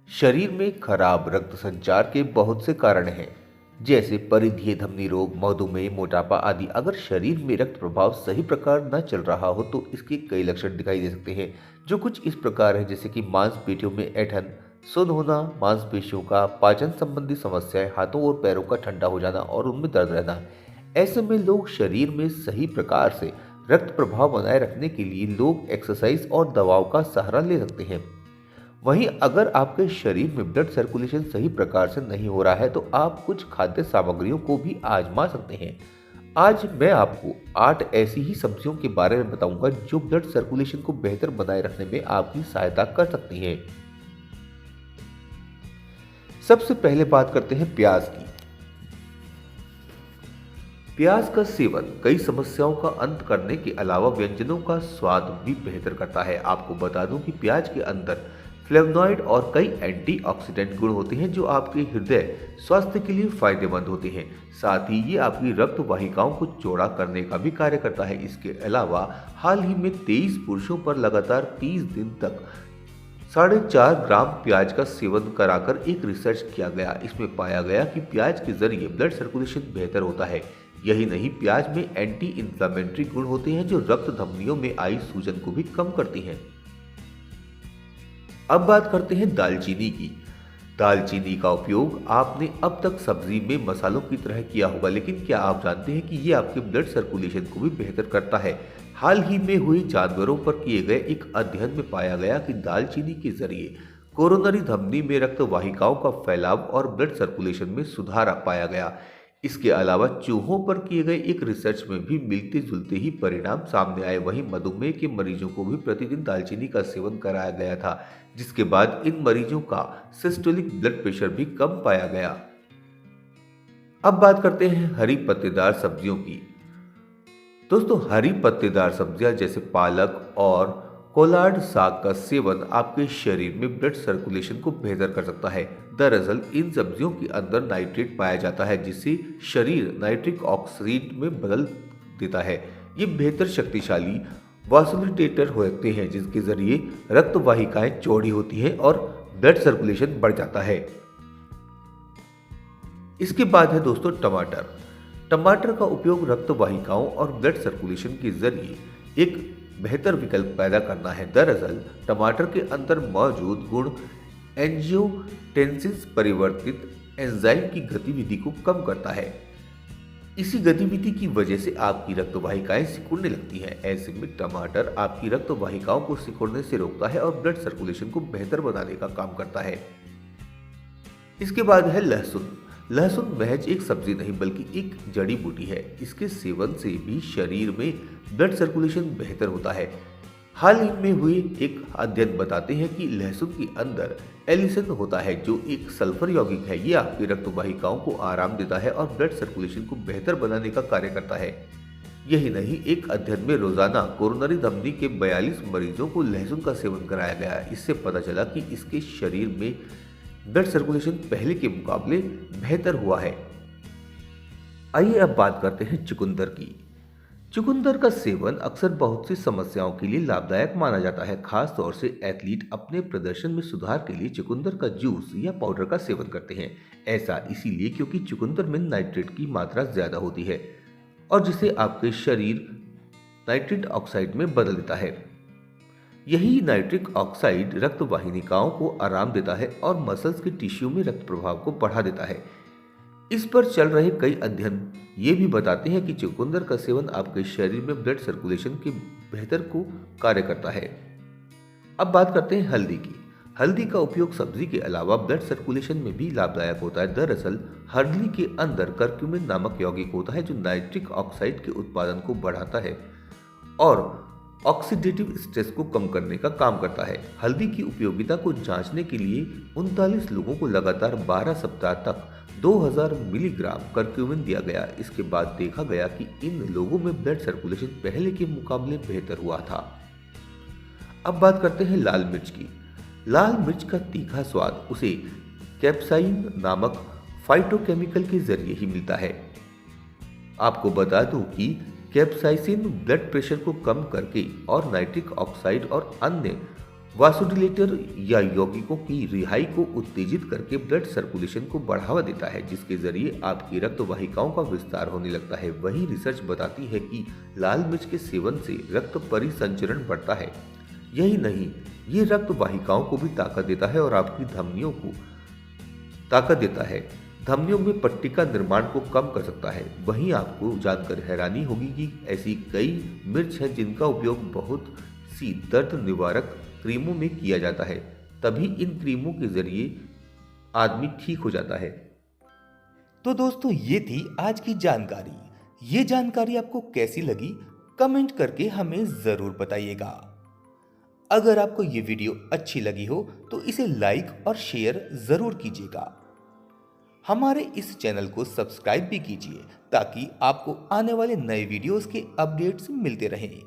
शरीर में खराब रक्त संचार के बहुत से कारण हैं, जैसे परिधीय धमनी रोग, मधुमेह, मोटापा आदि। अगर शरीर में रक्त प्रवाह सही प्रकार न चल रहा हो तो इसके कई लक्षण दिखाई दे सकते हैं, जो कुछ इस प्रकार है, जैसे कि मांसपेशियों में ऐंठन, सुन्न होना, मांसपेशियों का पाचन संबंधी समस्याएं, हाथों और पैरों का ठंडा हो जाना और उनमें दर्द रहना। ऐसे में लोग शरीर में सही प्रकार से रक्त प्रवाह बनाए रखने के लिए लोग एक्सरसाइज और दवाओं का सहारा ले सकते हैं। वहीं अगर आपके शरीर में ब्लड सर्कुलेशन सही प्रकार से नहीं हो रहा है तो आप कुछ खाद्य सामग्रियों को भी आजमा सकते हैं। आज मैं आपको 8 ऐसी ही सब्जियों के बारे में बताऊंगा जो ब्लड सर्कुलेशन को बेहतर बनाए रखने में आपकी सहायता कर सकती हैं। सबसे पहले बात करते हैं प्याज की। प्याज का सेवन कई समस्याओं का अंत करने के अलावा व्यंजनों का स्वाद भी बेहतर करता है। आपको बता दूं कि प्याज के अंदर फ्लेवनॉइड और कई एंटीऑक्सीडेंट गुण होते हैं जो आपके हृदय स्वास्थ्य के लिए फायदेमंद होते हैं। साथ ही ये आपकी रक्त वाहिकाओं को चौड़ा करने का भी कार्य करता है। इसके अलावा हाल ही में 23 पुरुषों पर लगातार 30 दिन तक 4.5 ग्राम प्याज का सेवन कराकर एक रिसर्च किया गया। इसमें पाया गया कि प्याज के जरिए ब्लड सर्कुलेशन बेहतर होता है। यही नहीं, प्याज में एंटी इंफ्लेमेटरी गुण होते हैं जो रक्त धमनियों में आई सूजन को भी कम करती हैं। अब बात करते हैं दालचीनी की। दालचीनी का उपयोग आपने अब तक सब्जी में मसालों की तरह किया होगा, लेकिन क्या आप जानते हैं कि ये आपके ब्लड सर्कुलेशन को भी बेहतर करता है? हाल ही में हुई जानवरों पर किए गए एक अध्ययन में पाया गया कि दालचीनी के जरिए कोरोनरी धमनी में रक्त वाहिकाओं का फैलाव और ब्लड सर्कुलेशन में सुधार पाया गया। इसके अलावा चूहों पर किए गए एक रिसर्च में भी मिलते जुलते ही परिणाम सामने आए। वहीं मधुमेह के मरीजों को भी प्रतिदिन दालचीनी का सेवन कराया गया था, जिसके बाद इन मरीजों का सिस्टोलिक ब्लड प्रेशर भी कम पाया गया। अब बात करते हैं हरी पत्तेदार सब्जियों की। दोस्तों, हरी पत्तेदार सब्जियां जैसे पालक और कोलार्ड साग का सेवन आपके शरीर में ब्लड सर्कुलेशन को बेहतर कर सकता है। दरअसल इन सब्जियों के अंदर नाइट्रेट पाया जाता है, जिसे शरीर नाइट्रिक ऑक्साइड में बदल देता है। ये बेहतर शक्तिशाली वासोडिलेटर होते हैं, जिसके जरिए रक्त वाहिकाएं चौड़ी होती हैं और ब्लड सर्कुलेशन बढ़ जाता है। इसके बाद है दोस्तों टमाटर। टमाटर का उपयोग रक्त वाहिकाओं और ब्लड सर्कुलेशन के जरिए एक बेहतर विकल्प पैदा करना है। दरअसल टमाटर के अंदर मौजूद गुण एंजियोटेंसिन परिवर्तित एंजाइम की गतिविधि को कम करता है। इसी गतिविधि की वजह से आपकी रक्त वाहिकाएं सिकुड़ने लगती हैं। ऐसे में टमाटर आपकी रक्त वाहिकाओं को सिकुड़ने से रोकता है और ब्लड सर्कुलेशन को बेहतर बनाने का काम करता है। इसके बाद है लहसुन। लहसुन महज एक सब्जी नहीं बल्कि एक जड़ी बूटी है। इसके सेवन से भी शरीर में ब्लड सर्कुलेशन बेहतर होता है। हाल ही में हुए एक अध्ययन बताते हैं कि लहसुन के अंदर एलिसिन होता है, जो एक सल्फर यौगिक है। ये आपकी रक्त वाहिकाओं को आराम देता है और ब्लड सर्कुलेशन को बेहतर बनाने का कार्य करता है। यही नहीं, एक अध्ययन में रोजाना कोरोनरी धमनी के 42 मरीजों को लहसुन का सेवन कराया गया। इससे पता चला कि इसके शरीर में ब्लड सर्कुलेशन पहले के मुकाबले बेहतर हुआ है। आइए अब बात करते हैं चुकंदर की। चुकंदर का सेवन अक्सर बहुत सी समस्याओं के लिए लाभदायक माना जाता है। खास तौर से एथलीट अपने प्रदर्शन में सुधार के लिए चुकंदर का जूस या पाउडर का सेवन करते हैं। ऐसा इसीलिए क्योंकि चुकंदर में नाइट्रेट की मात्रा ज्यादा होती है और जिसे आपके शरीर नाइट्रिक ऑक्साइड में बदल देता है। यही नाइट्रिक ऑक्साइड रक्त वाहिनिकाओं को आराम देता है और मसल्स के टिश्यू में रक्त प्रवाह को बढ़ा देता है। इस पर चल रहे कई अध्ययन ये भी बताते हैं कि चुकंदर का सेवन आपके शरीर में ब्लड सर्कुलेशन के बेहतर को कार्य करता है। अब बात करते हैं हल्दी की। हल्दी का उपयोग सब्जी के अलावा ब्लड सर्कुलेशन में भी लाभदायक होता है। दरअसल हल्दी के अंदर करक्यूमिन नामक यौगिक होता है, जो नाइट्रिक ऑक्साइड के उत्पादन को बढ़ाता है और ऑक्सीडेटिव स्ट्रेस को कम करने का काम करता है। हल्दी की उपयोगिता को जांचने के लिए 39 लोगों को लगातार 12 सप्ताह तक 2000 मिलीग्राम करक्यूमिन दिया गया। इसके बाद देखा गया कि इन लोगों में ब्लड सर्कुलेशन पहले के मुकाबले बेहतर हुआ था। अब बात करते हैं लाल मिर्च की। लाल मिर्च का तीखा स्वाद उसे कैप्साइसिन नामक फाइटोकेमिकल के जरिए ही मिलता है। आपको बता दूं कि कैप्साइसिन ब्लड प्रेशर को कम करके और नाइट्रिक ऑक्साइड और अन्य वासोडिलेटर या यौगिकों की रिहाई को उत्तेजित करके ब्लड सर्कुलेशन को बढ़ावा देता है, जिसके जरिए आपकी रक्त वाहिकाओं का विस्तार होने लगता है। वही रिसर्च बताती है कि लाल मिर्च के सेवन से रक्त परिसंचरण बढ़ता है। यही नहीं, ये रक्त वाहिकाओं को भी ताकत देता है और आपकी धमनियों को ताकत देता है। धमनियों में पट्टी का निर्माण को कम कर सकता है। वहीं आपको जानकर हैरानी होगी कि ऐसी कई मिर्च हैं जिनका उपयोग बहुत सी दर्द निवारक क्रीमों में किया जाता है। तभी इन क्रीमों के जरिए आदमी ठीक हो जाता है। तो दोस्तों, ये थी आज की जानकारी। ये जानकारी आपको कैसी लगी कमेंट करके हमें जरूर बताइएगा। अगर आपको ये वीडियो अच्छी लगी हो तो इसे लाइक और शेयर जरूर कीजिएगा। हमारे इस चैनल को सब्सक्राइब भी कीजिए ताकि आपको आने वाले नए वीडियोस के अपडेट्स मिलते रहें।